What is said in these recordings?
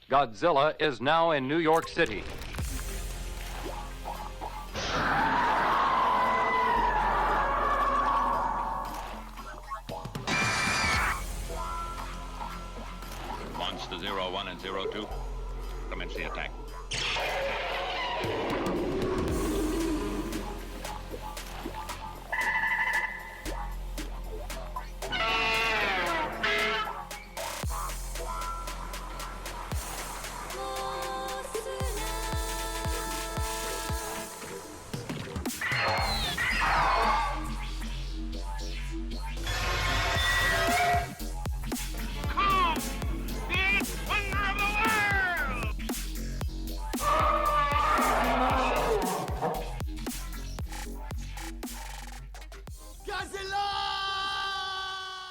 Godzilla is now in New York City. Monster 01 and 02, commence the attack.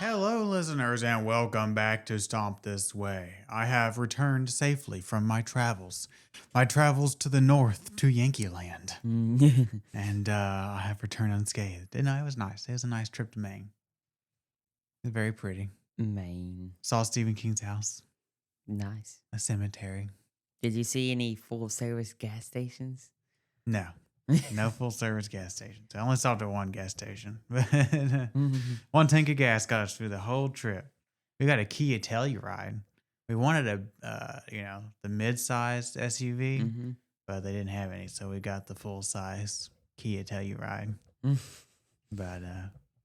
Hello, listeners, and welcome back to Stomp This Way. I have returned safely from my travels to the north to Yankee Land. And I have returned unscathed. And it was nice. It was a nice trip to Maine. It was very pretty. Maine. Saw Stephen King's house, Nice. a cemetery. Did you see any full service gas stations? No. No full service gas stations. I only stopped at one gas station. One tank of gas got us through the whole trip. We got a Kia Telluride. We wanted the mid-sized SUV, but they didn't have any, so we got the full-size Kia Telluride. But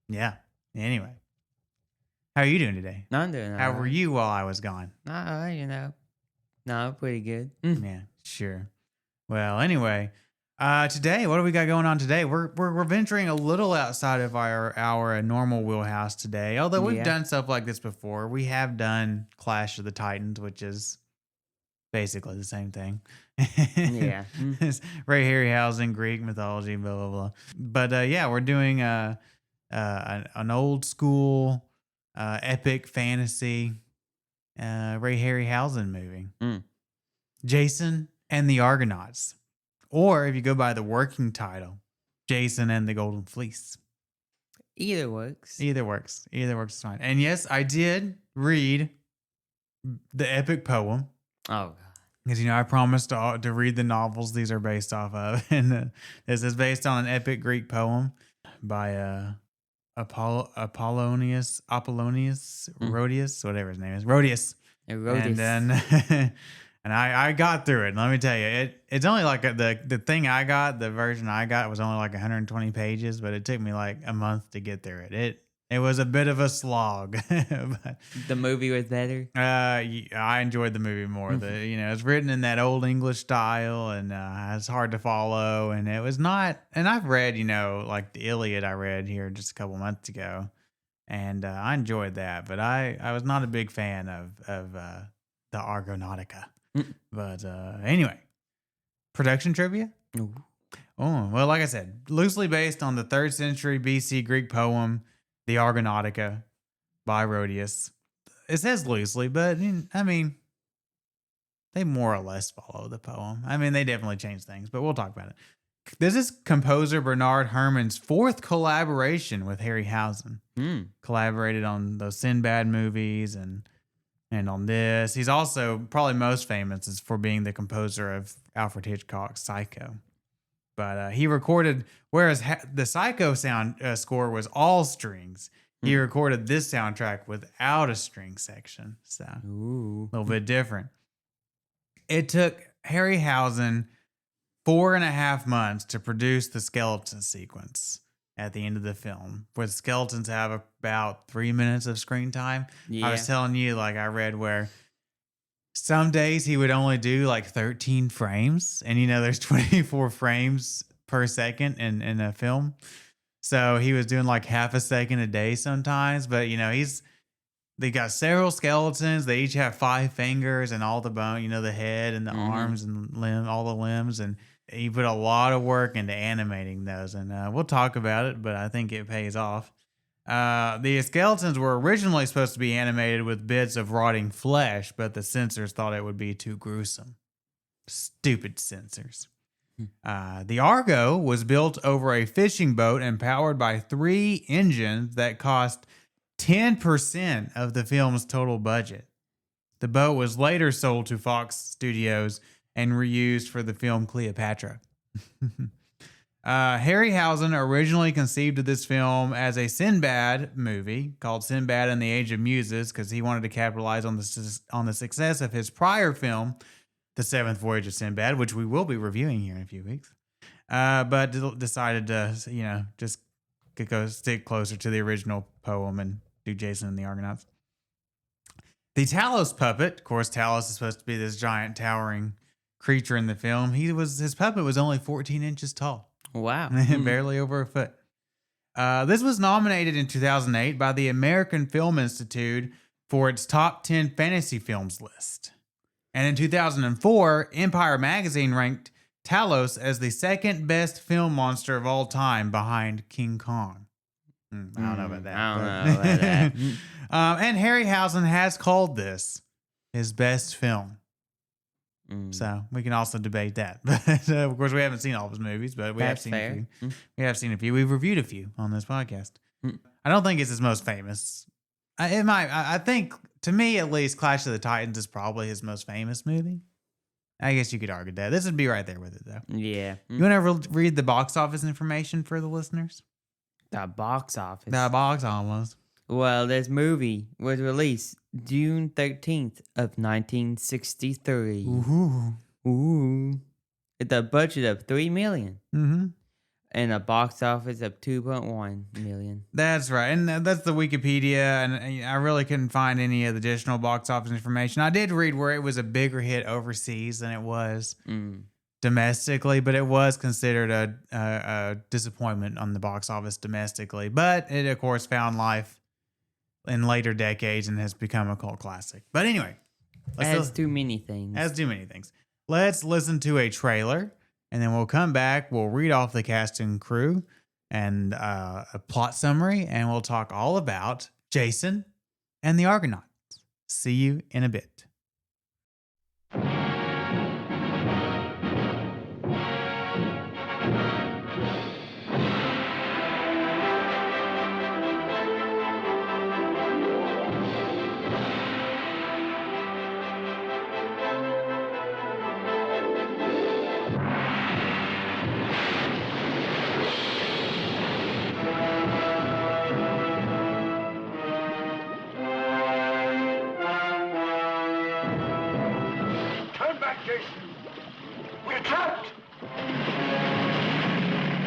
yeah. Anyway, how are you doing today? No, I'm doing How were you while I was gone? No, pretty good. Yeah, sure. Well, anyway. Today, what do we got going on today? We're venturing a little outside of our normal wheelhouse today. Although we've done stuff like this before. We have done Clash of the Titans, which is basically the same thing. Yeah. It's Ray Harryhausen, Greek mythology, blah blah blah. But yeah, we're doing an old school epic fantasy Ray Harryhausen movie. Jason and the Argonauts. Or if you go by the working title, Jason and the Golden Fleece. Either works. Either works. Either works is fine. And yes, I did read the epic poem. Oh, God. Because, I promised to read the novels these are based off of. And this is based on an epic Greek poem by Apollonius, Rhodius, whatever his name is. Rhodius. Rhodius. And then... And I got through it. And let me tell you, it's only like the thing I got, the version I got was only like 120 pages, but it took me like a month to get through it. It was a bit of a slog. But, the movie was better? I enjoyed the movie more. It's written in that old English style and it's hard to follow. And it was not, and I've read, like the Iliad I read here just a couple months ago. And I enjoyed that. But I was not a big fan of the Argonautica. But anyway, production trivia? Ooh. Oh, well, like I said, loosely based on the 3rd century BC Greek poem, the Argonautica by Rhodius. It says loosely, but I mean, they more or less follow the poem. I mean, they definitely change things, but we'll talk about it. This is composer Bernard Herrmann's 4th collaboration with Harryhausen. Collaborated on those Sinbad movies and on this. He's also probably most famous is for being the composer of Alfred Hitchcock's Psycho. But he recorded, whereas the Psycho sound score was all strings, he recorded this soundtrack without a string section. So a little bit different. It took Harryhausen 4.5 months to produce the skeleton sequence at the end of the film, where the skeletons have about 3 minutes of screen time. Yeah. I was telling you, like I read where some days he would only do like 13 frames, and there's 24 frames per second in a film. So he was doing like half a second a day sometimes, but they got several skeletons. They each have 5 fingers and all the bone, the head and the arms and all the limbs, and he put a lot of work into animating those, and we'll talk about it, but I think it pays off. The skeletons were originally supposed to be animated with bits of rotting flesh, but the censors thought it would be too gruesome. Stupid censors. The Argo was built over a fishing boat and powered by 3 engines that cost 10% of the film's total budget. The boat was later sold to Fox Studios and reused for the film Cleopatra. Harryhausen originally conceived of this film as a Sinbad movie called Sinbad and the Age of Muses because he wanted to capitalize on the success of his prior film, The Seventh Voyage of Sinbad, which we will be reviewing here in a few weeks. But decided to, just go stick closer to the original poem and do Jason and the Argonauts. The Talos puppet, of course, Talos is supposed to be this giant towering creature in the film. His puppet was only 14 inches tall. Wow. Barely over a foot. This was nominated in 2008 by the American Film Institute for its top 10 fantasy films list. And in 2004, Empire Magazine ranked Talos as the second best film monster of all time behind King Kong. I don't know about that. I don't know about that. And Harryhausen has called this his best film. So we can also debate that. But of course, we haven't seen all of his movies, but we have seen a few. We have seen a few. We've reviewed a few on this podcast. I don't think it's his most famous. I think, to me at least, Clash of the Titans is probably his most famous movie. I guess you could argue that. This would be right there with it, though. Yeah. You want to read the box office information for the listeners? The box office. The box office. Well, this movie was released June 13th of 1963. Ooh. With a budget of $3 million. And a box office of 2.1 million. That's right. And that's the Wikipedia. And I really couldn't find any of the additional box office information. I did read where it was a bigger hit overseas than it was domestically, but it was considered a disappointment on the box office domestically. But it, of course, found life in later decades and has become a cult classic. But anyway. As too many things. Let's listen to a trailer, and then we'll come back. We'll read off the cast and crew and a plot summary, and we'll talk all about Jason and the Argonauts. See you in a bit.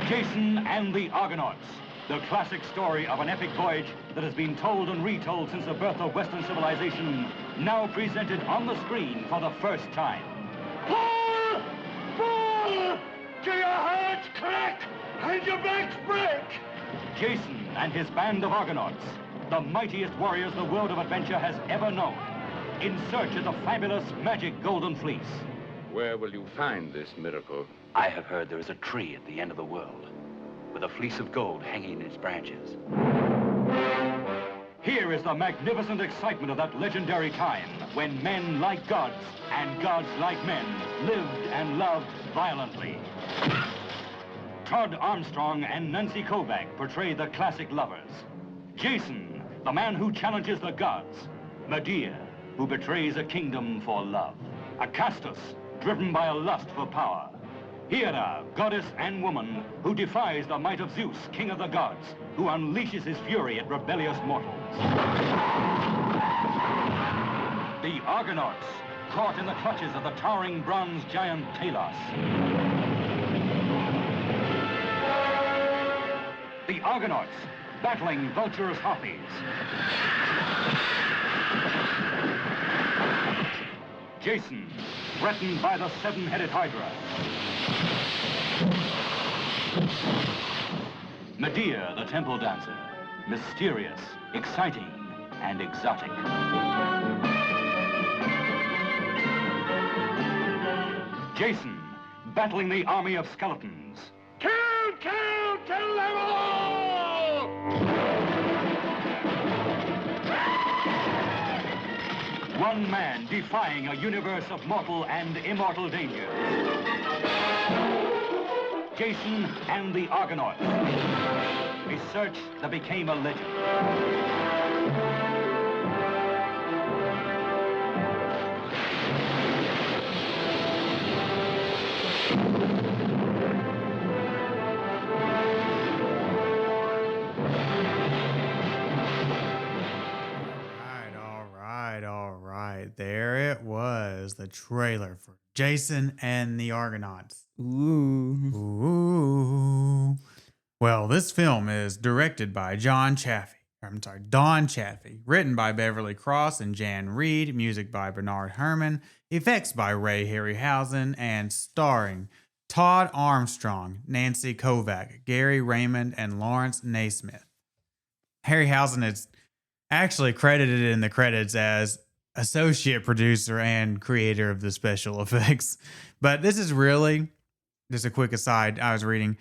Jason and the Argonauts, the classic story of an epic voyage that has been told and retold since the birth of Western civilization, now presented on the screen for the first time. Pull! Pull! Do your hearts crack and your backs break? Jason and his band of Argonauts, the mightiest warriors the world of adventure has ever known, in search of the fabulous magic golden fleece. Where will you find this miracle? I have heard there is a tree at the end of the world, with a fleece of gold hanging in its branches. Here is the magnificent excitement of that legendary time when men like gods and gods like men lived and loved violently. Todd Armstrong and Nancy Kovac portray the classic lovers. Jason, the man who challenges the gods. Medea, who betrays a kingdom for love. Acastus, driven by a lust for power. Hera, goddess and woman, who defies the might of Zeus, king of the gods, who unleashes his fury at rebellious mortals. The Argonauts, caught in the clutches of the towering bronze giant Talos. The Argonauts, battling vulturous harpies. Jason, threatened by the seven-headed Hydra. Medea, the temple dancer, mysterious, exciting, and exotic. Jason, battling the army of skeletons. Kill, kill, kill them all! One man defying a universe of mortal and immortal dangers. Jason and the Argonauts. A search that became a legend. right. There it was. The trailer for Jason and the Argonauts. Ooh. Ooh. Well, this film is directed by Don Chaffee, written by Beverly Cross and Jan Reed, music by Bernard Herrmann, effects by Ray Harryhausen, and starring Todd Armstrong, Nancy Kovac, Gary Raymond, and Lawrence Naismith. Harryhausen is actually credited in the credits as associate producer and creator of the special effects. But this is really, just a quick aside, I was reading,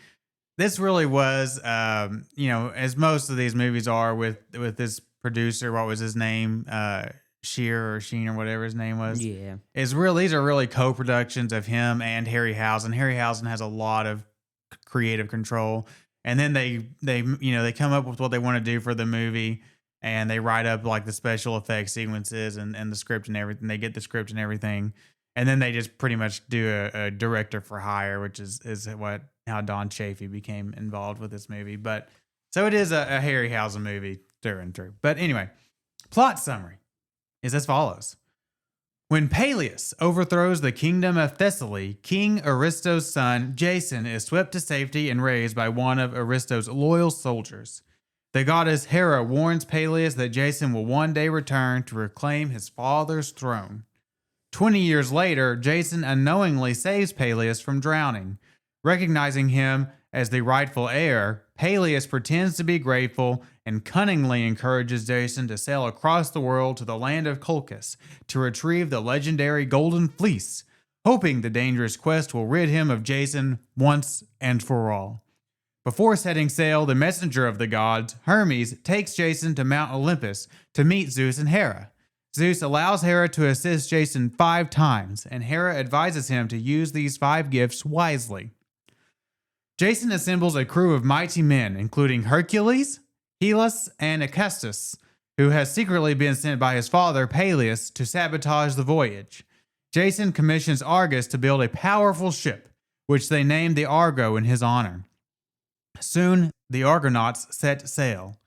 this really was, as most of these movies are with this producer, what was his name? Shear or Sheen or whatever his name was. Yeah. These are really co-productions of him and Harryhausen. Harryhausen has a lot of creative control. And then they come up with what they want to do for the movie, and they write up like the special effects sequences and the script and everything. They get the script and everything. And then they just pretty much do a director for hire, which is how Don Chaffee became involved with this movie. But so it is a Harryhausen movie through and through. But anyway, plot summary is as follows. When Peleus overthrows the kingdom of Thessaly, King Aristo's son, Jason, is swept to safety and raised by one of Aristo's loyal soldiers. The goddess Hera warns Peleus that Jason will one day return to reclaim his father's throne. 20 years later, Jason unknowingly saves Peleus from drowning. Recognizing him as the rightful heir, Peleus pretends to be grateful and cunningly encourages Jason to sail across the world to the land of Colchis to retrieve the legendary Golden Fleece, hoping the dangerous quest will rid him of Jason once and for all. Before setting sail, the messenger of the gods, Hermes, takes Jason to Mount Olympus to meet Zeus and Hera. Zeus allows Hera to assist Jason 5 times, and Hera advises him to use these 5 gifts wisely. Jason assembles a crew of mighty men, including Hercules, Hylas, and Acestus, who has secretly been sent by his father, Peleus, to sabotage the voyage. Jason commissions Argus to build a powerful ship, which they name the Argo in his honor. Soon, the Argonauts set sail.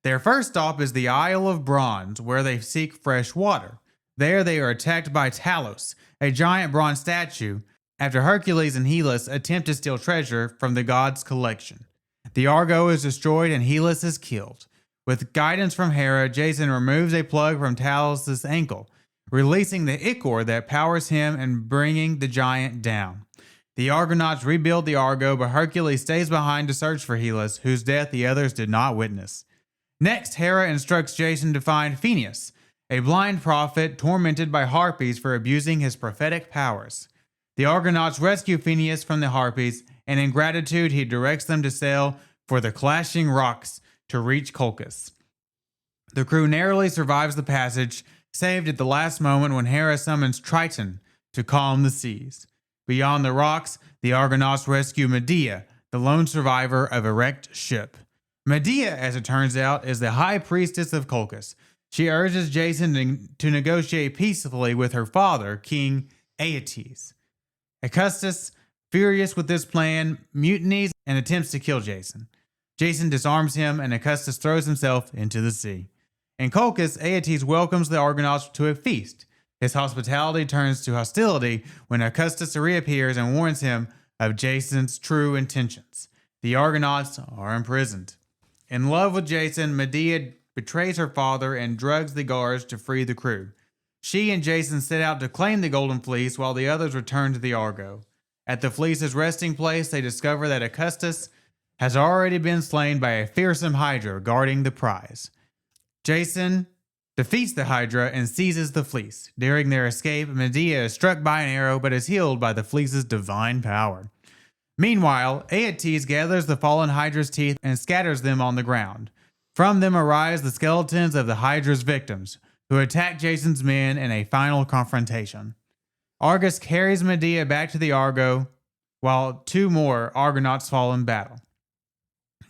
Their first stop is the Isle of Bronze, where they seek fresh water. There they are attacked by Talos, a giant bronze statue, after Hercules and Hylas attempt to steal treasure from the gods' collection. The Argo is destroyed and Hylas is killed. With guidance from Hera, Jason removes a plug from Talos' ankle, releasing the ichor that powers him and bringing the giant down. The Argonauts rebuild the Argo, but Hercules stays behind to search for Hylas, whose death the others did not witness. Next, Hera instructs Jason to find Phineus, a blind prophet tormented by harpies for abusing his prophetic powers. The Argonauts rescue Phineus from the harpies, and in gratitude, he directs them to sail for the clashing rocks to reach Colchis. The crew narrowly survives the passage, saved at the last moment when Hera summons Triton to calm the seas. Beyond the rocks, the Argonauts rescue Medea, the lone survivor of a wrecked ship. Medea, as it turns out, is the high priestess of Colchis. She urges Jason to negotiate peacefully with her father, King Aeetes. Acestus, furious with this plan, mutinies and attempts to kill Jason. Jason disarms him and Acestus throws himself into the sea. In Colchis, Aeetes welcomes the Argonauts to a feast. His hospitality turns to hostility when Acestus reappears and warns him of Jason's true intentions. The Argonauts are imprisoned. In love with Jason, Medea betrays her father and drugs the guards to free the crew. She and Jason set out to claim the Golden Fleece while the others return to the Argo. At the Fleece's resting place, they discover that Acestus has already been slain by a fearsome Hydra guarding the prize. Jason defeats the Hydra and seizes the Fleece. During their escape, Medea is struck by an arrow but is healed by the Fleece's divine power. Meanwhile, Aeetes gathers the fallen Hydra's teeth and scatters them on the ground. From them arise the skeletons of the Hydra's victims, who attack Jason's men in a final confrontation. Argus carries Medea back to the Argo, while 2 more Argonauts fall in battle.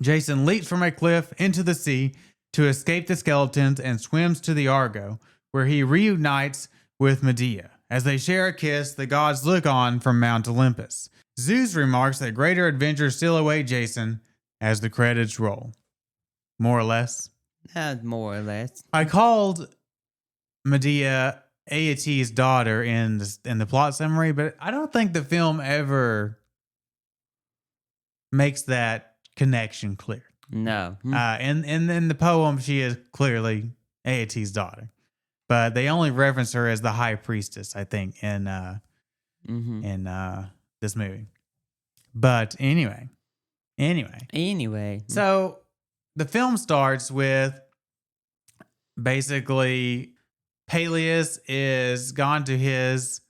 Jason leaps from a cliff into the sea to escape the skeletons and swims to the Argo, where he reunites with Medea. As they share a kiss, the gods look on from Mount Olympus. Zeus remarks that greater adventures still await Jason as the credits roll. More or less. More or less. I called Medea Aeetes' daughter in the plot summary, but I don't think the film ever makes that connection clear. No. And in the poem, she is clearly Aeetes' daughter, but they only reference her as the high priestess, I think, in this movie. But anyway, so the film starts with basically Peleus is gone to his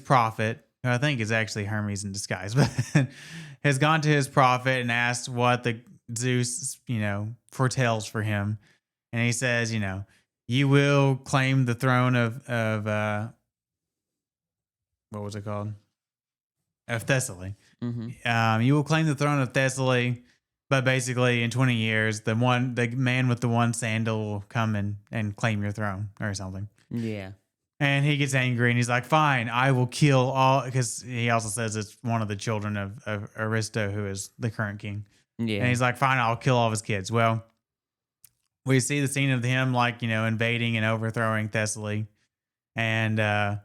prophet, who I think is actually Hermes in disguise, but has gone to his prophet and asked what the Zeus, foretells for him. And he says, you will claim the throne of what was it called? Of Thessaly. You will claim the throne of Thessaly, but basically in 20 years, the man with the one sandal will come and claim your throne or something. Yeah. And he gets angry and he's like, fine, I will kill all, because he also says it's one of the children of Aristo, who is the current king. Yeah. And he's like, fine, I'll kill all of his kids. Well, we see the scene of him invading and overthrowing Thessaly. And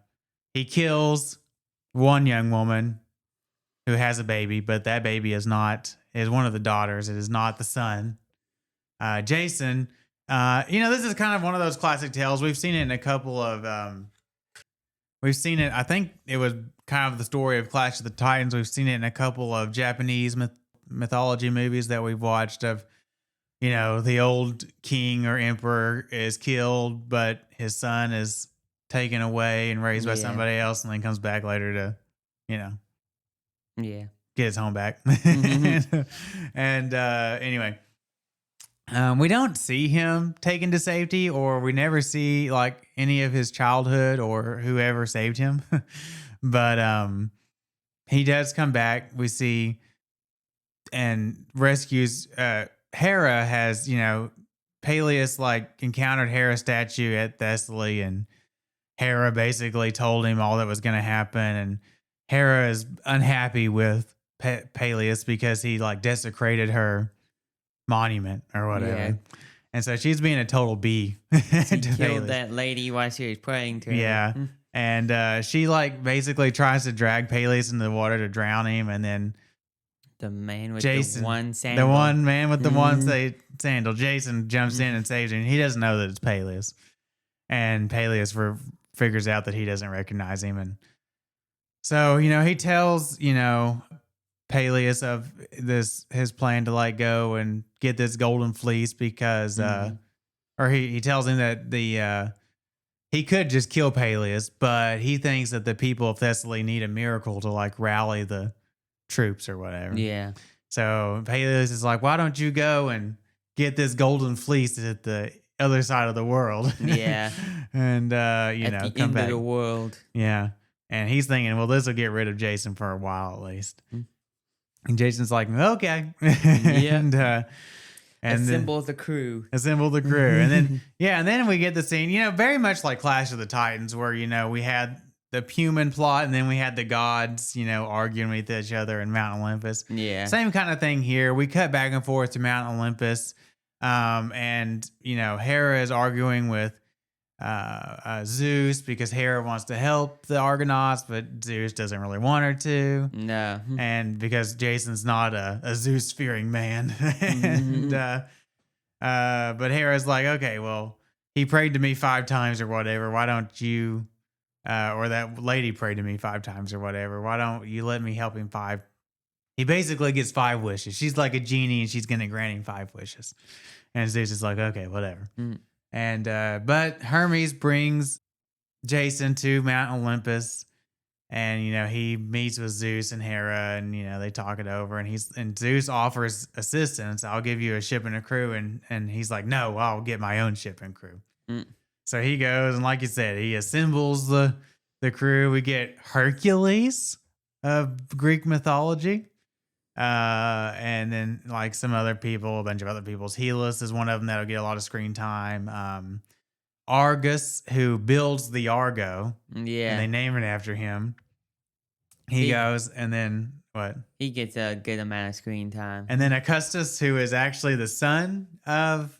he kills one young woman who has a baby, but that baby is one of the daughters. It is not the son. Jason, this is kind of one of those classic tales. We've seen it in a couple of, I think it was kind of the story of Clash of the Titans. We've seen it in a couple of Japanese mythology movies that we've watched of, the old king or emperor is killed, but his son is taken away and raised by somebody else, and then comes back later to, get his home back. And anyway, we don't see him taken to safety, or we never see like any of his childhood or whoever saved him. But he does come back. We see and rescues. Hera has, Peleus encountered Hera's statue at Thessaly, and Hera basically told him all that was going to happen. And Hera is unhappy with Peleus because he desecrated her monument or whatever. Yeah. And so she's being a total bee. She killed that lady while she was praying to her. Yeah. And she basically tries to drag Peleus into the water to drown him. And then the man with Jason, the one sandal. The one man with the one sandal. Jason jumps in and saves him. He doesn't know that it's Peleus. And Peleus figures out that he doesn't recognize him. And so, he tells, Peleus of his plan to go and get this golden fleece because, or he tells him that he could just kill Peleus, but he thinks that the people of Thessaly need a miracle to rally the troops or whatever. Yeah. So Peleus is like, why don't you go and get this golden fleece at the other side of the world? Yeah. And, at the come end back. of the world. Yeah. And he's thinking, well, this will get rid of Jason for a while at least. And Jason's like, okay. Yeah. And assemble the crew. Assemble the crew. And then, and then we get the scene, very much like Clash of the Titans, where, we had the human plot and then we had the gods, arguing with each other in Mount Olympus. Yeah. Same kind of thing here. We cut back and forth to Mount Olympus. And, Hera is arguing with Zeus because Hera wants to help the Argonauts, but Zeus doesn't really want her to. No. And because Jason's not a Zeus-fearing man. And, but Hera's like, okay, well, he prayed to me 5 times or whatever. Why don't you, or that lady prayed to me 5 times or whatever. Why don't you let me help him 5? He basically gets 5 wishes. She's like a genie and she's going to grant him 5 wishes. And Zeus is like, okay, whatever. And, but Hermes brings Jason to Mount Olympus, and, he meets with Zeus and Hera, and, they talk it over, and Zeus offers assistance. I'll give you a ship and a crew. And he's like, no, I'll get my own ship and crew. So he goes, and like you said, he assembles the crew. We get Hercules of Greek mythology. And then some other people, a bunch of other people's. Hellas is one of them that'll get a lot of screen time. Argus, who builds the Argo. Yeah. And they name it after him. He goes, and then what? He gets a good amount of screen time. And then Acustus, who is actually the son of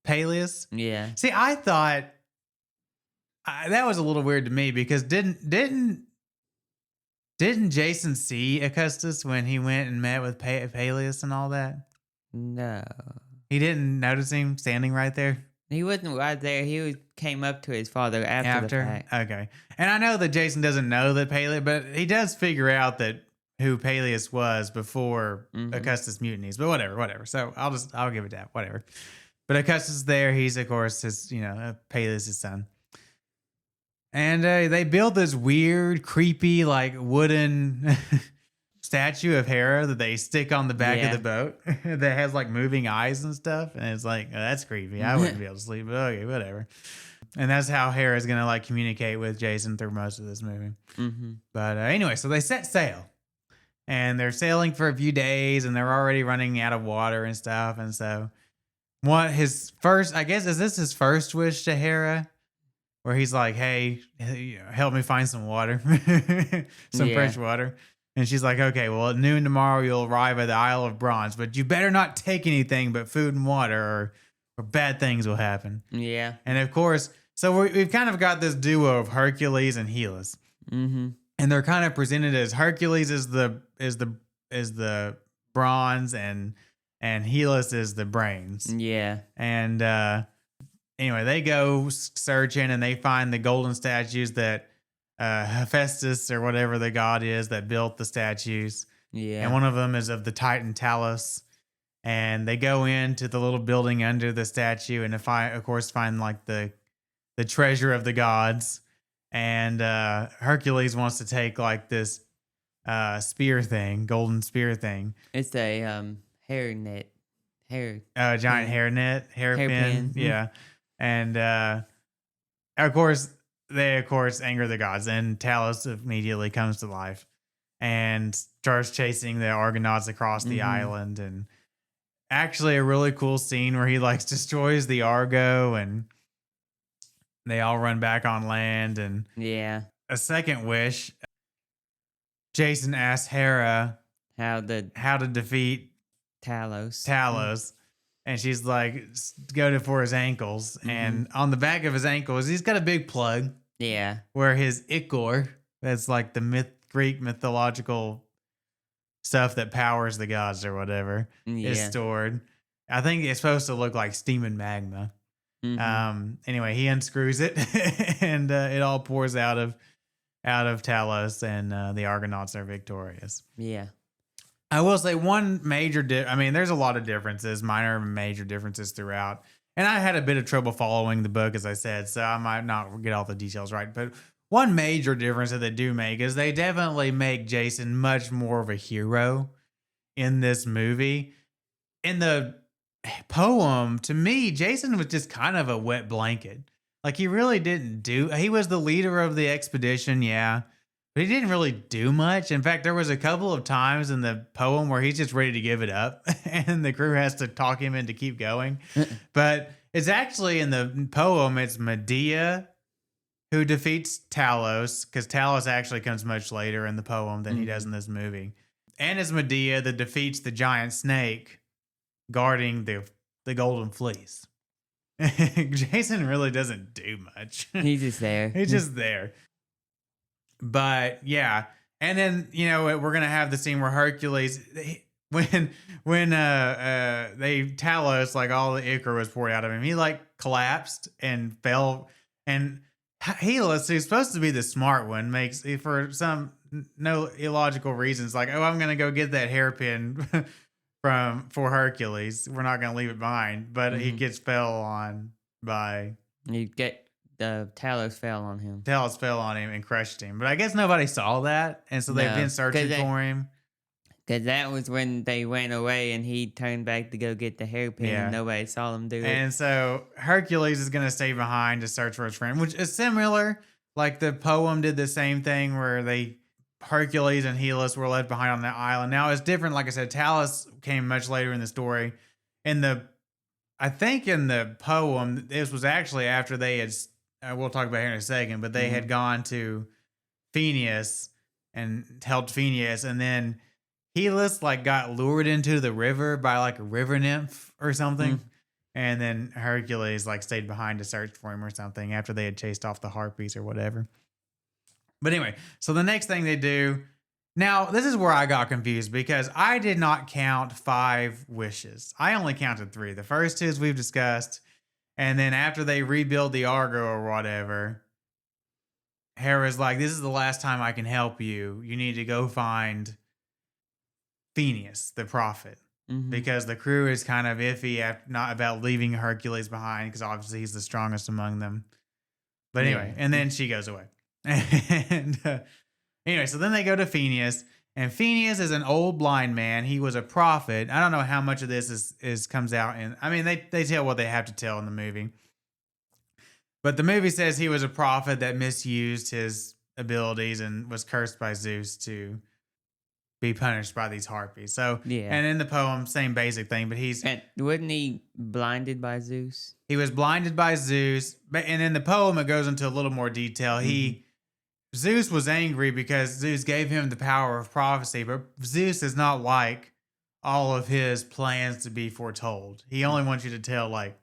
Peleus. Yeah. See, I thought that was a little weird to me because didn't Jason see Augustus when he went and met with Peleus and all that? No. He didn't notice him standing right there? He wasn't right there. Came up to his father after the fact. Okay. And I know that Jason doesn't know that Peleus, but he does figure out that who Peleus was before Augustus mutinies. But whatever. So I'll give it that. Whatever. But Augustus is there. He's of course his, Peleus' son. And they build this weird, creepy, like wooden statue of Hera that they stick on the back of the boat that has like moving eyes and stuff. And it's like, oh, that's creepy. I wouldn't be able to sleep. But okay, whatever. And that's how Hera is going to like communicate with Jason through most of this movie. Mm-hmm. But anyway, so they set sail and they're sailing for a few days and they're already running out of water and stuff. And so is this his first wish to Hera? Where he's like, hey, help me find some water, some fresh water. And she's like, okay, well, at noon tomorrow, you'll arrive at the Isle of Bronze, but you better not take anything but food and water or bad things will happen. Yeah. And of course, so we've kind of got this duo of Hercules and Hylas. Mm-hmm. And they're kind of presented as Hercules is the bronze and Hylas is the brains. Yeah. And, anyway, they go searching and they find the golden statues that Hephaestus or whatever the god is that built the statues. Yeah. And one of them is of the Titan Talos. And they go into the little building under the statue and find like the treasure of the gods. And Hercules wants to take like this spear thing, golden spear thing. It's a hairpin. Giant hairpin. Yeah. And of course, they anger the gods, and Talos immediately comes to life and starts chasing the Argonauts across the island. And actually, a really cool scene where he like destroys the Argo, and they all run back on land. And a second wish, Jason asks Hera how to defeat Talos. And she's like, go for his ankles. Mm-hmm. And on the back of his ankles, he's got a big plug. Yeah. Where his ichor, that's like the Greek mythological stuff that powers the gods or whatever, is stored. I think it's supposed to look like steam and magma. Mm-hmm. Anyway, he unscrews it and it all pours out of Talos, and the Argonauts are victorious. Yeah. I will say one major there's a lot of differences, minor and major differences throughout. And I had a bit of trouble following the book, as I said, so I might not get all the details right. But one major difference that they do make is they definitely make Jason much more of a hero in this movie. In the poem, to me, Jason was just kind of a wet blanket. Like he really he was the leader of the expedition, yeah. But he didn't really do much. In fact, there was a couple of times in the poem where he's just ready to give it up and the crew has to talk him into keep going. But it's actually in the poem, it's Medea who defeats Talos, because Talos actually comes much later in the poem than he does in this movie. And it's Medea that defeats the giant snake guarding the golden fleece. Jason really doesn't do much. He's just there. He's just there. But yeah, and then we're gonna have the scene where Hercules, when Talos, like all the ichor was poured out of him, he like collapsed and fell, and Hylas, who's supposed to be the smart one, makes for some no illogical reasons like, oh, I'm gonna go get that hairpin for Hercules. We're not gonna leave it behind, but he gets fell on by Talos fell on him. Talos fell on him and crushed him. But I guess nobody saw that. And so they've been searching for him. Because that was when they went away and he turned back to go get the hairpin and nobody saw him do it. And so Hercules is going to stay behind to search for his friend, which is similar. Like the poem did the same thing where Hercules and Hylas were left behind on the island. Now it's different. Like I said, Talos came much later in the story. I think in the poem, this was actually after they had... we'll talk about here in a second, but they had gone to Phineas and helped Phineas, and then Hylas like got lured into the river by like a river nymph or something, And then Hercules like stayed behind to search for him or something after they had chased off the harpies or whatever. But anyway, so the next thing they do. Now, this is where I got confused because I did not count 5 wishes. I only counted 3. The first 2 as we've discussed. And then after they rebuild the Argo or whatever, Hera's like, this is the last time I can help you. You need to go find Phineas, the prophet. Because the crew is kind of iffy not about leaving Hercules behind because obviously he's the strongest among them. But anyway, and then she goes away. And anyway, so then they go to Phineas, and Phineas is an old blind man. He was a prophet. I don't know how much of this is comes out in. I mean, they tell what they have to tell in the movie, but the movie says he was a prophet that misused his abilities and was cursed by Zeus to be punished by these harpies. So and in the poem, same basic thing, but wasn't he blinded by Zeus? He was blinded by Zeus, and in the poem it goes into a little more detail. Zeus was angry because Zeus gave him the power of prophecy, but Zeus is not like all of his plans to be foretold. He only wants you to tell like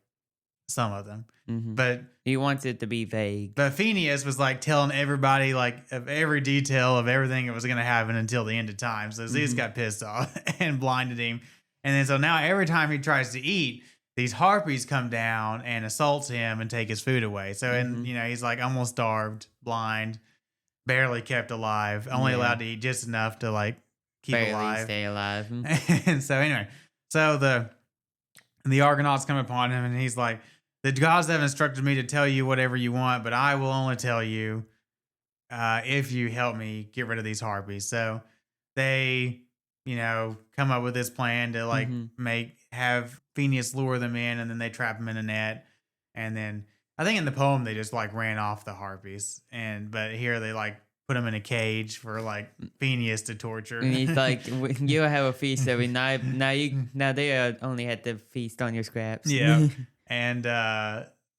some of them, but he wants it to be vague. But Phineas was like telling everybody like of every detail of everything that was going to happen until the end of time. So Zeus got pissed off and blinded him. And then so now every time he tries to eat, these harpies come down and assault him and take his food away. So and he's like almost starved, blind, barely kept alive, only allowed to eat just enough to like keep alive. Stay alive. And so anyway, so the Argonauts come upon him and he's like, the gods have instructed me to tell you whatever you want, but I will only tell you if you help me get rid of these harpies. So they, come up with this plan to like have Phineas lure them in, and then they trap him in a net. And then I think in the poem they just like ran off the harpies, but here they like put him in a cage for like Phineas to torture. And he's like, "You'll have a feast every night. Now they only had to feast on your scraps." Yeah, and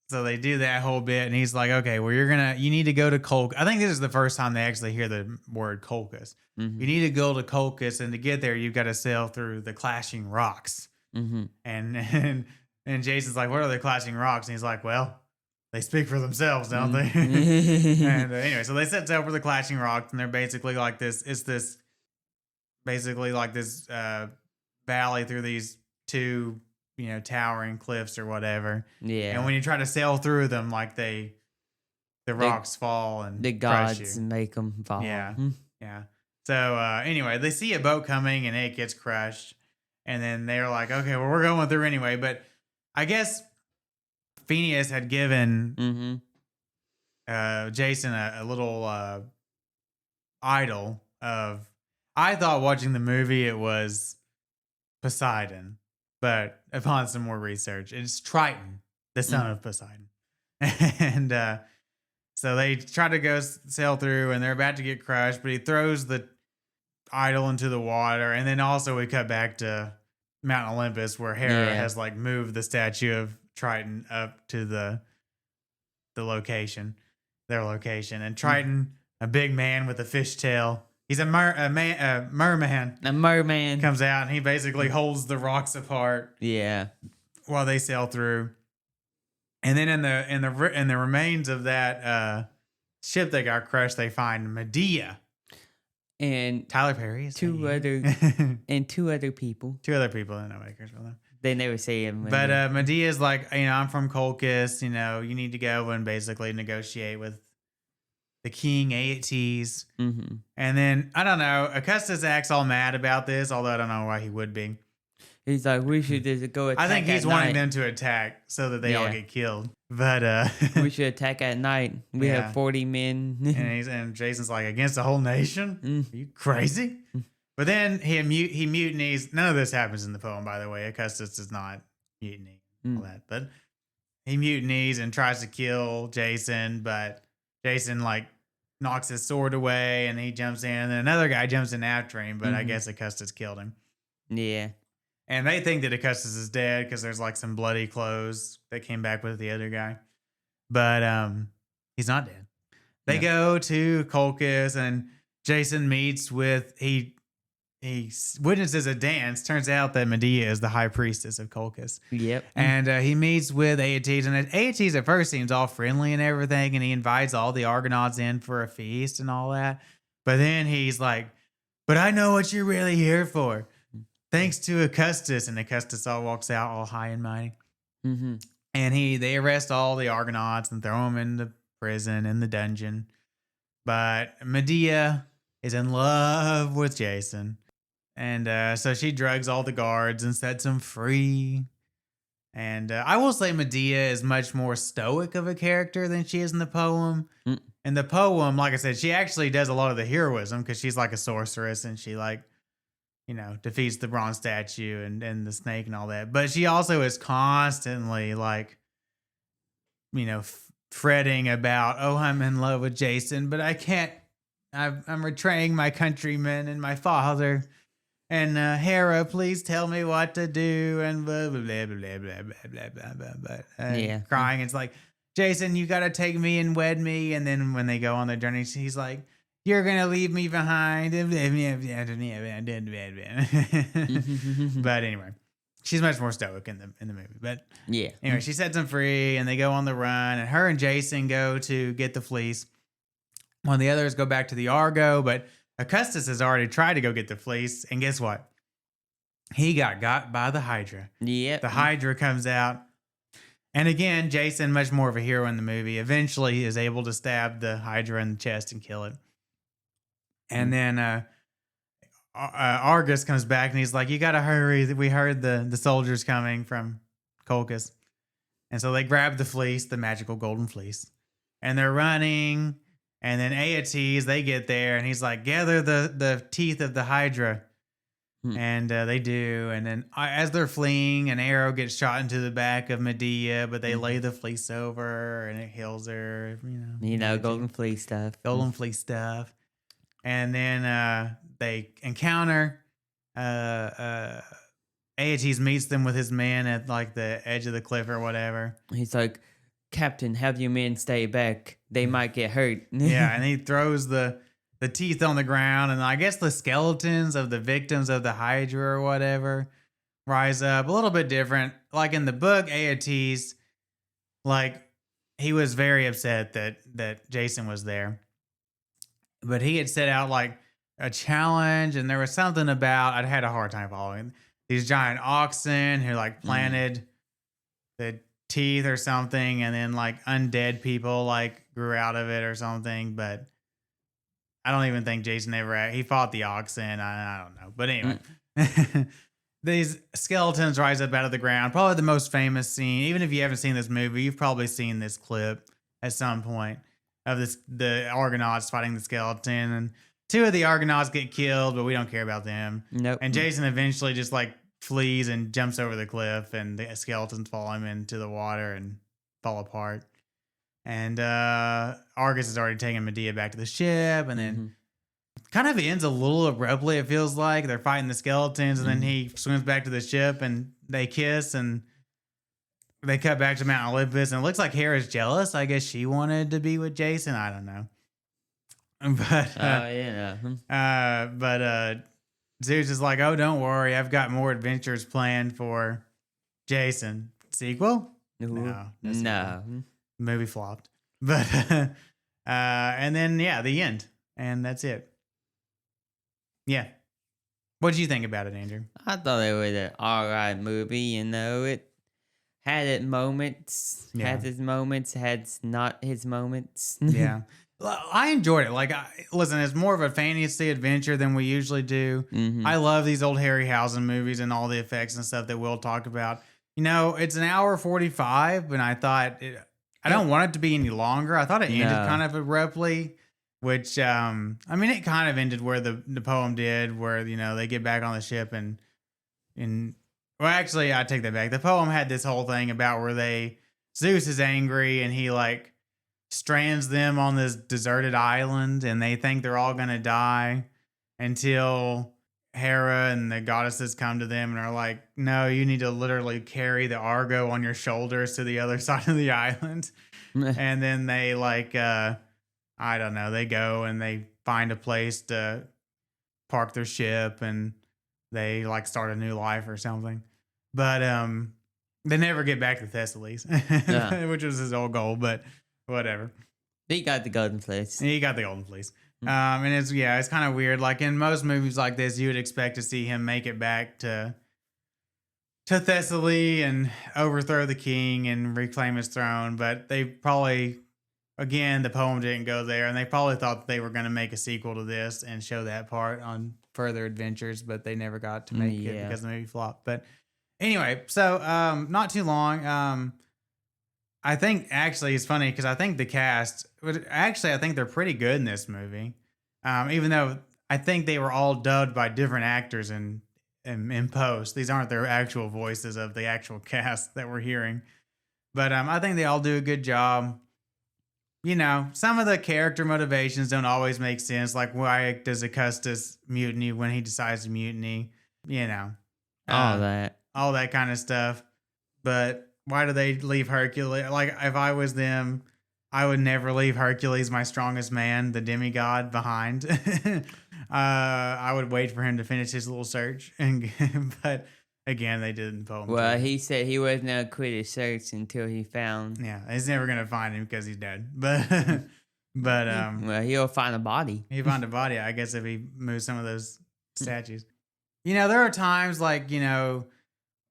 so they do that whole bit, and he's like, "Okay, well you need to go to Colchis." I think this is the first time they actually hear the word Colchis. You need to go to Colchis, and to get there, you've got to sail through the clashing rocks. And Jason's like, "What are the clashing rocks?" And he's like, "Well, they speak for themselves, don't they?" And anyway, so they set sail for the clashing rocks, and they're basically like this. It's this basically like this valley through these 2, towering cliffs or whatever. Yeah. And when you try to sail through them, like the rocks fall and the gods crush you. Make them fall. Yeah. Yeah. So anyway, they see a boat coming and it gets crushed. And then they're like, okay, well, we're going through anyway. But I guess Phineas had given Jason a little idol of, I thought watching the movie it was Poseidon, but upon some more research, it's Triton, the son of Poseidon. And so they try to go sail through, and they're about to get crushed, but he throws the idol into the water. And then also we cut back to Mount Olympus, where Hera has like moved the statue of Triton up to their location. And Triton, a big man with a fishtail, he's a merman. A merman comes out, and he basically holds the rocks apart. Yeah, while they sail through. And then in the remains of that ship that got crushed, they find Medea. And Tyler Perry is two other people. Two other people that nobody cares about them. They never say him. But Medea's like, I'm from Colchis. You need to go and basically negotiate with the king Aeetes. And then I don't know. Augustus acts all mad about this, although I don't know why he would be. He's like, we should just go attack. I think he's wanting them to attack so that they all get killed. But we should attack at night. We have 40 men. and Jason's like, against the whole nation? Are you crazy? But then he mutinies. None of this happens in the poem, by the way. Augustus does not mutiny all that. But he mutinies and tries to kill Jason, but Jason like knocks his sword away, and he jumps in, and then another guy jumps in after him, but I guess Augustus killed him. Yeah. And they think that Augustus is dead because there's like some bloody clothes that came back with the other guy. But he's not dead. They go to Colchis, and Jason meets with he he witnesses a dance. Turns out that Medea is the high priestess of Colchis. Yep. And he meets with Aeetes, and Aeetes at first seems all friendly and everything, and he invites all the Argonauts in for a feast and all that. But then he's like, "But I know what you're really here for. Thanks to Augustus." And Augustus all walks out all high and mighty. Mm-hmm. And they arrest all the Argonauts and throw them in the prison, in the dungeon. But Medea is in love with Jason. And so she drugs all the guards and sets them free. And I will say Medea is much more stoic of a character than she is in the poem. Mm. In the poem, like I said, she actually does a lot of the heroism because she's like a sorceress and she defeats the bronze statue and the snake and all that. But she also is constantly fretting about, oh, I'm in love with Jason, but I can't. I'm betraying my countrymen and my father. And Hera, please tell me what to do. And blah, blah, blah, blah, blah, blah, blah, blah, blah. And crying. It's like, Jason, you got to take me and wed me. And then when they go on their journey, he's like, you're going to leave me behind. But anyway, she's much more stoic in the movie. But yeah. Anyway, she sets them free and they go on the run. And her and Jason go to get the fleece. One of the others go back to the Argo, but Augustus has already tried to go get the fleece, and guess what? He got by the Hydra. Yep. The Hydra comes out, and again, Jason, much more of a hero in the movie, eventually is able to stab the Hydra in the chest and kill it. And then Argus comes back, and he's like, you gotta hurry. We heard the soldiers coming from Colchis. And so they grab the fleece, the magical golden fleece, and they're running. And then Aeetes, they get there, and he's like, gather the teeth of the Hydra. And they do. And then as they're fleeing, an arrow gets shot into the back of Medea, but they lay the fleece over, and it heals her. Golden fleece stuff. Golden fleece stuff. And then they encounter Aeetes meets them with his men at like the edge of the cliff or whatever. He's like, Captain, have your men stay back. They might get hurt. Yeah, and he throws the teeth on the ground, and I guess the skeletons of the victims of the Hydra or whatever rise up. A little bit different. Like in the book, Aeetes, he was very upset that Jason was there. But he had set out like a challenge, and there was something about, I'd had a hard time following, these giant oxen who planted the teeth or something, and then undead people grew out of it or something. But I don't even think Jason he fought the oxen. I don't know. But anyway, these skeletons rise up out of the ground. Probably the most famous scene. Even if you haven't seen this movie, you've probably seen this clip at some point of the Argonauts fighting the skeleton. And two of the Argonauts get killed, but we don't care about them. Nope. And Jason eventually just flees and jumps over the cliff, and the skeletons follow him into the water and fall apart. And Argus has already taken Medea back to the ship, and then kind of ends a little abruptly. It feels like they're fighting the skeletons, and then he swims back to the ship, and they kiss, and they cut back to Mount Olympus, and it looks like Hera's jealous. I guess she wanted to be with Jason. I don't know, but Zeus is like, oh, don't worry, I've got more adventures planned for Jason. Sequel? No. Movie flopped. But and then the end. And that's it. Yeah. What did you think about it, Andrew? I thought it was an alright movie, It had its moments, had his moments, had not his moments. Yeah. I enjoyed it. Listen, it's more of a fantasy adventure than we usually do. I love these old Harryhausen movies and all the effects and stuff that we'll talk about. It's an hour 45, and I thought I don't want it to be any longer. I thought it ended kind of abruptly, which, it kind of ended where the poem did, where, they get back on the ship and well, actually, I take that back. The poem had this whole thing about where Zeus is angry, and he strands them on this deserted island, and they think they're all going to die until Hera and the goddesses come to them and are like, no, you need to literally carry the Argo on your shoulders to the other side of the island. And then they I don't know, they go and they find a place to park their ship and they like start a new life or something. But they never get back to Thessaly, which was his whole goal. But whatever. He got the golden fleece. He got the golden fleece. And it's kind of weird. Like in most movies like this, you would expect to see him make it back to Thessaly and overthrow the king and reclaim his throne. But they probably, again, the poem didn't go there, and they probably thought they were going to make a sequel to this and show that part on further adventures, but they never got to make it because the movie flopped. But anyway, so not too long. I think actually it's funny because I think the cast, I think they're pretty good in this movie. Even though I think they were all dubbed by different actors in post. These aren't their actual voices of the actual cast that we're hearing. But I think they all do a good job. You know, some of the character motivations don't always make sense. Like, why does Augustus mutiny when he decides to mutiny? You know. All that kind of stuff. But why do they leave Hercules? Like, if I was them, I would never leave Hercules, my strongest man, the demigod, behind. I would wait for him to finish his little search. But again, they didn't pull him. Well, he said he wasn't going to quit his search until he found. Yeah, he's never going to find him because he's dead. But well, he'll find a body. He'll find a body, I guess, if he moves some of those statues. You know, there are times like, you know,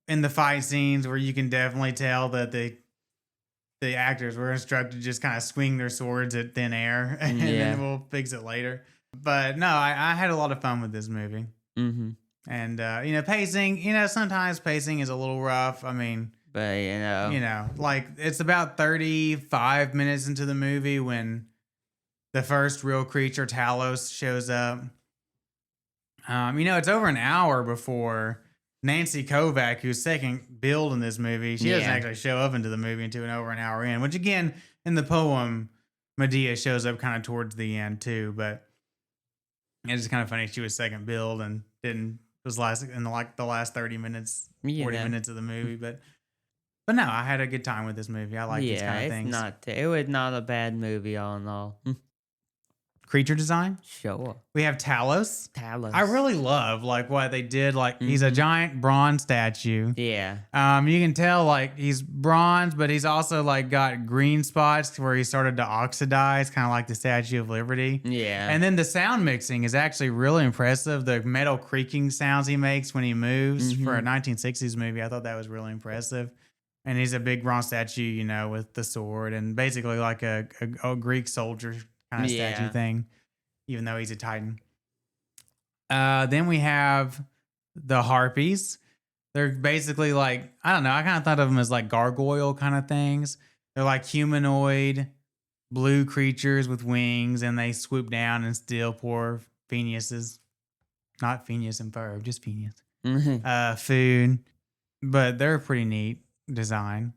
in the fight scenes where you can definitely tell that the actors were instructed to just kind of swing their swords at thin air, and then we'll fix it later. But no, I had a lot of fun with this movie. Mm-hmm. And you know, pacing. You know, sometimes pacing is a little rough. I mean, but you know, like it's about 35 minutes into the movie when the first real creature, Talos, shows up. You know, it's over an hour before Nancy Kovac, who's second build in this movie, she doesn't actually show up into the movie until over an hour in, which again, in the poem, Medea shows up kind of towards the end too, but it's just kind of funny. She was second build and was last in the last 30 minutes, 40 minutes of the movie, but no, I had a good time with this movie. I like these kind of things. It was not a bad movie all in all. Creature design? Sure. We have Talos. I really love like what they did. Like he's a giant bronze statue. Yeah. You can tell like he's bronze, but he's also like got green spots where he started to oxidize, kind of like the Statue of Liberty. Yeah. And then the sound mixing is actually really impressive. The metal creaking sounds he makes when he moves for a 1960s movie, I thought that was really impressive. And he's a big bronze statue, you know, with the sword and basically like a Greek soldier kind of statue thing, even though he's a Titan. Then we have the Harpies. They're basically like, I don't know, I kind of thought of them as like gargoyle kind of things. They're like humanoid blue creatures with wings, and they swoop down and steal poor Phineas's, not Phineas and Ferb, just Phineas, food. But they're a pretty neat design.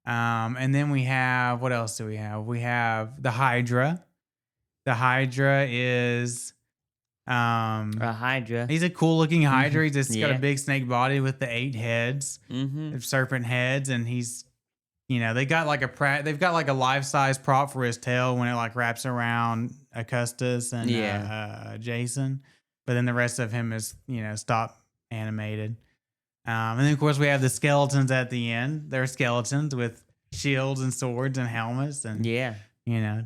And then we have, what else do we have? We have the Hydra. The Hydra is a Hydra. He's a cool looking Hydra. He's just got a big snake body with the 8 heads, serpent heads, and he's, you know, they've got like a life-size prop for his tail when it like wraps around Augustus and Jason, but then the rest of him is, you know, stop animated. And then of course we have the skeletons at the end. They're skeletons with shields and swords and helmets, and you know,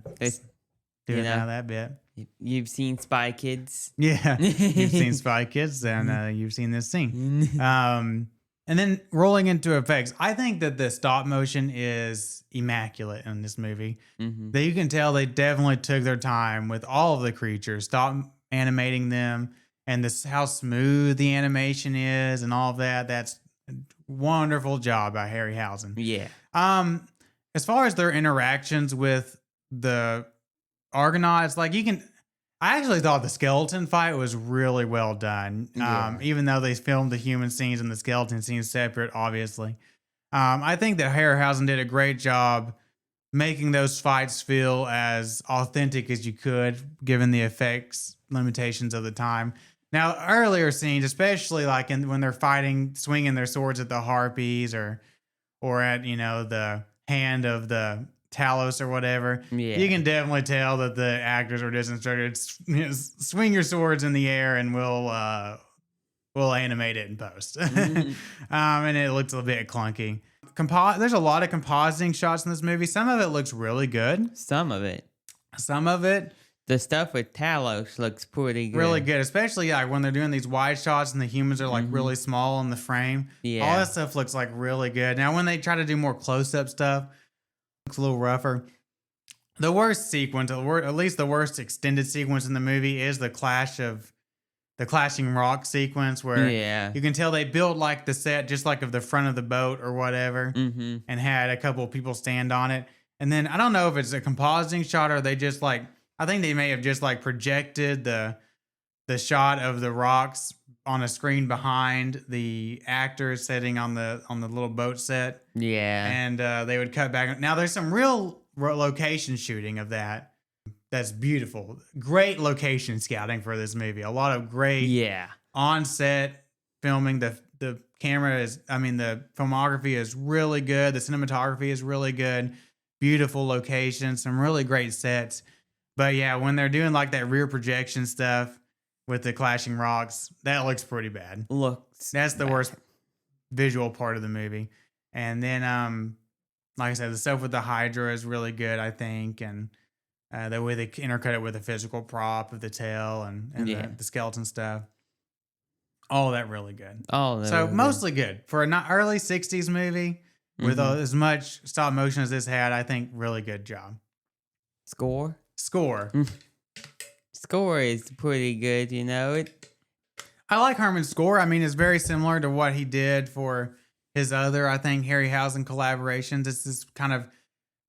doing that bit. You've seen Spy Kids. Yeah, you've seen Spy Kids, and you've seen this scene. And then rolling into effects, I think that the stop motion is immaculate in this movie. That you can tell they definitely took their time with all of the creatures, stop animating them, and this how smooth the animation is, and all of that. That's a wonderful job by Harryhausen. Yeah. As far as their interactions with the Argonauts, like I actually thought the skeleton fight was really well done. Even though they filmed the human scenes and the skeleton scenes separate, obviously. I think that Harryhausen did a great job making those fights feel as authentic as you could, given the effects limitations of the time. Now, earlier scenes, especially like when they're fighting, swinging their swords at the harpies or at, you know, the hand of the Talos or whatever, Yeah. you can definitely tell that the actors are just instructed, swing your swords in the air and we'll animate it in post. And it looks a bit clunky. There's a lot of compositing shots in this movie. Some of it looks really good. Some of it. The stuff with Talos looks pretty good. Really good, especially like when they're doing these wide shots and the humans are like really small in the frame. Yeah. All that stuff looks like really good. Now, when they try to do more close-up stuff, it looks a little rougher. The worst sequence, at least the worst extended sequence in the movie, is the clashing rock sequence where you can tell they built like the set just like of the front of the boat or whatever, and had a couple of people stand on it. And then I don't know if it's a compositing shot or they just like, I think they may have just like projected the shot of the rocks on a screen behind the actors sitting on the little boat set. Yeah. And they would cut back. Now there's some real location shooting of that. That's beautiful. Great location scouting for this movie. A lot of great on set filming. The camera is, the filmography is really good. The cinematography is really good. Beautiful locations, some really great sets. But yeah, when they're doing like that rear projection stuff with the clashing rocks, that looks pretty bad. That's the worst visual part of the movie. And then, like I said, the stuff with the Hydra is really good, I think. And the way they intercut it with a physical prop of the tail and the skeleton stuff. All that really good. So mostly good. For an early 60s movie with as much stop motion as this had, I think really good job. Score is pretty good, you know. I like Herman's score. It's very similar to what he did for his other, I think, Harryhausen collaborations. It's this kind of,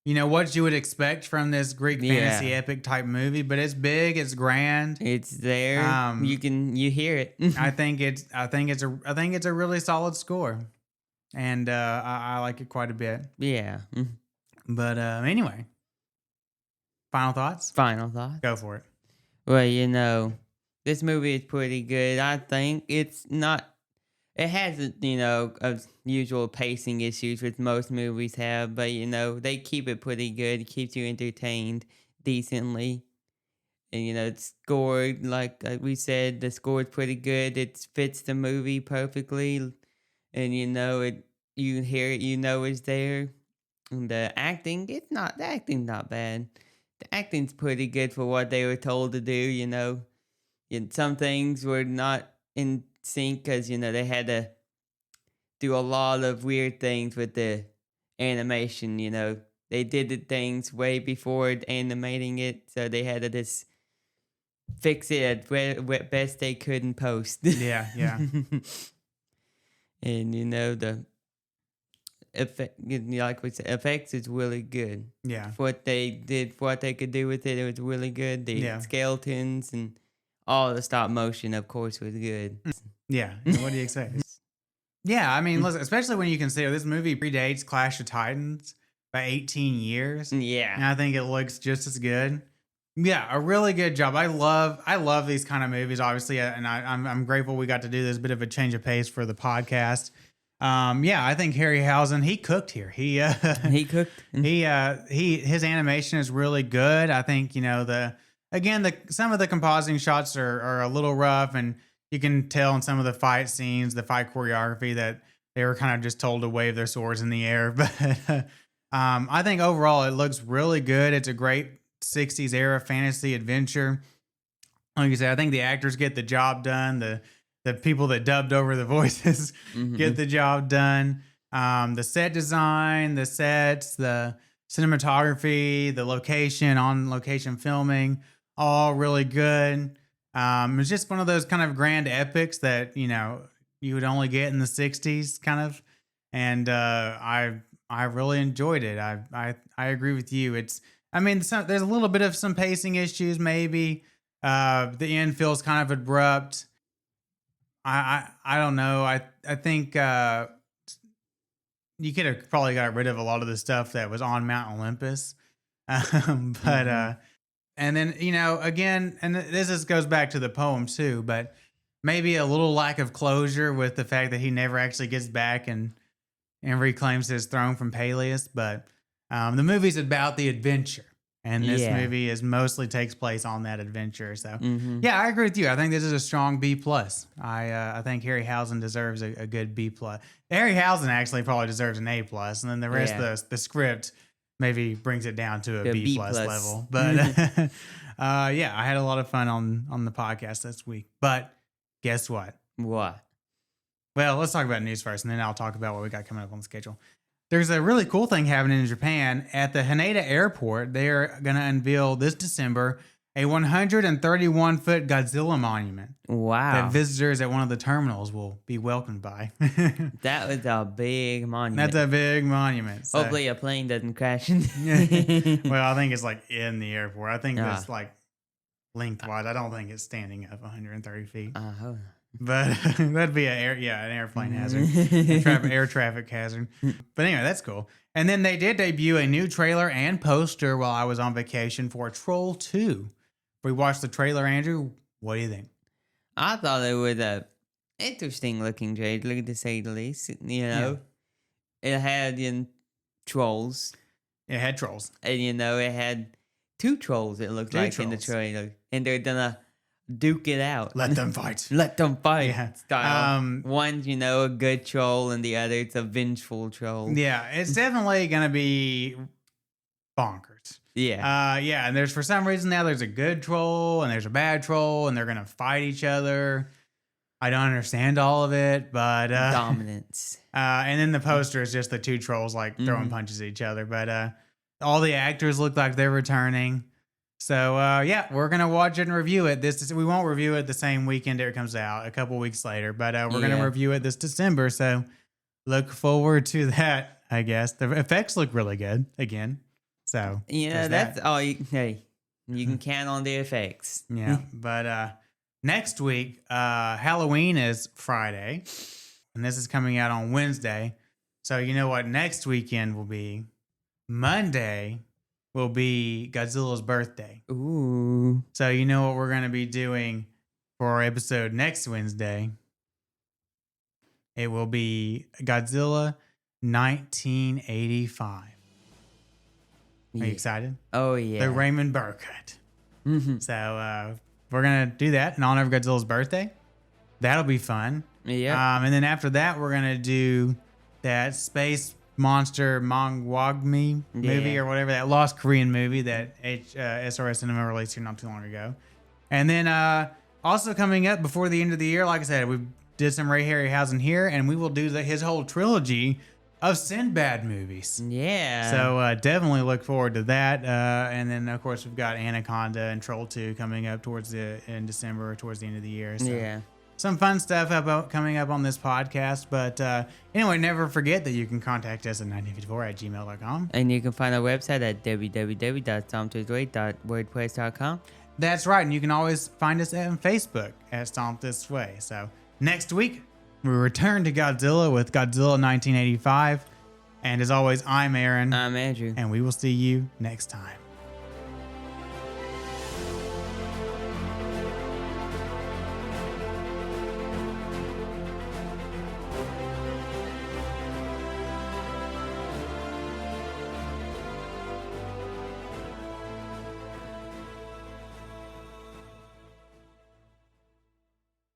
what you would expect from this Greek fantasy epic type movie, but it's big, it's grand. It's there. You hear it. I think it's a really solid score. And I like it quite a bit. Yeah. But anyway. Final thoughts? Go for it. Well, this movie is pretty good. I think it has, usual pacing issues which most movies have, but, they keep it pretty good. It keeps you entertained decently. And, it's scored, like we said, the score is pretty good. It fits the movie perfectly. And, you hear it, it's there. And the acting's not bad. The acting's pretty good for what they were told to do, And some things were not in sync because, they had to do a lot of weird things with the animation, They did the things way before animating it, so they had to just fix it at best they could in post. Yeah. And, the effect, like we said, effects is really good. Yeah. What they could do with it was really good. The skeletons and all the stop motion, of course, was good. Yeah. What do you expect? Yeah, listen, especially when you consider this movie predates Clash of Titans by 18 years. Yeah. And I think it looks just as good. Yeah, a really good job. I love these kind of movies, obviously, and I'm grateful we got to do this bit of a change of pace for the podcast. I think Harryhausen, he cooked here. He cooked. His animation is really good. I think, some of the compositing shots are a little rough, and you can tell in some of the fight scenes, the fight choreography, that they were kind of just told to wave their swords in the air. But I think overall it looks really good. It's a great 60s era fantasy adventure. Like you said, I think the actors get the job done. The people that dubbed over the voices get the job done. The set design, the sets, the cinematography, the on-location filming, all really good. It's just one of those kind of grand epics that, you would only get in the 60s kind of. And I really enjoyed it. I agree with you. There's a little bit of some pacing issues maybe. The end feels kind of abrupt. I don't know. I think you could have probably got rid of a lot of the stuff that was on Mount Olympus. But and then, again, and this goes back to the poem too, but maybe a little lack of closure with the fact that he never actually gets back and reclaims his throne from Peleus. But The movie's about the adventure. And this Yeah. movie mostly takes place on that adventure. So, yeah, I agree with you. I think this is a strong B+. I think Harryhausen deserves a good B+. Harryhausen actually probably deserves an A+. And then the rest of the script maybe brings it down to a The B+ B+. level. But, yeah, I had a lot of fun on the podcast this week. But guess what? What? Well, let's talk about news first, and then I'll talk about what we got coming up on the schedule. There's a really cool thing happening in Japan. At the Haneda Airport, they're going to unveil this December a 131-foot Godzilla monument Wow. that visitors at one of the terminals will be welcomed by. That was a big monument. That's a big monument. So. Hopefully a plane doesn't crash in. Well, I think it's like in the airport. I think Ah. it's like lengthwise. I don't think it's standing up 130 feet. Oh. But that'd be an airplane hazard, air traffic hazard. But anyway, that's cool. And then they did debut a new trailer and poster while I was on vacation for Troll 2. We watched the trailer, Andrew. What do you think? I thought it was a interesting looking trailer, to say the least. You know, it had trolls. It had trolls. And, it had 2 trolls, it looked like, in the trailer. And they're gonna duke it out. Let them fight. Let them fight. Yeah. Style. One's, a good troll, and the other, it's a vengeful troll. Yeah, it's definitely going to be bonkers. Yeah. Yeah, and there's for some reason now there's a good troll and there's a bad troll and they're going to fight each other. I don't understand all of it, but Dominance. And then the poster is just the 2 trolls like throwing punches at each other. But all the actors look like they're returning. So yeah, we're gonna watch it and review it. We won't review it the same weekend it comes out, a couple weeks later. But we're gonna review it this December. So look forward to that. I guess the effects look really good again. So Yeah, that's all. You can count on the effects. Yeah, but next week, Halloween is Friday, and this is coming out on Wednesday. So you know what next weekend will be? Monday will be Godzilla's birthday. Ooh. So you know what we're going to be doing for our episode next Wednesday? It will be Godzilla 1985. Are you excited? Oh, yeah. The Raymond Burr cut. So we're going to do that in honor of Godzilla's birthday. That'll be fun. Yeah. And then after that, we're going to do that space monster Mangwagmi movie or whatever, that lost Korean movie that SRS Cinema released here not too long ago. And then also coming up before the end of the year, like I said, we did some Ray Harryhausen here, and we will do his whole trilogy of Sinbad movies. Yeah. So definitely look forward to that. And then, of course, we've got Anaconda and Troll 2 coming up in December, towards the end of the year. So. Yeah. Some fun stuff coming up on this podcast. But anyway, never forget that you can contact us at 1954@gmail.com. And you can find our website at www.stompthisway.wordpress.com. That's right. And you can always find us on Facebook at Stomp This Way. So next week, we return to Godzilla with Godzilla 1985. And as always, I'm Aaron. I'm Andrew. And we will see you next time.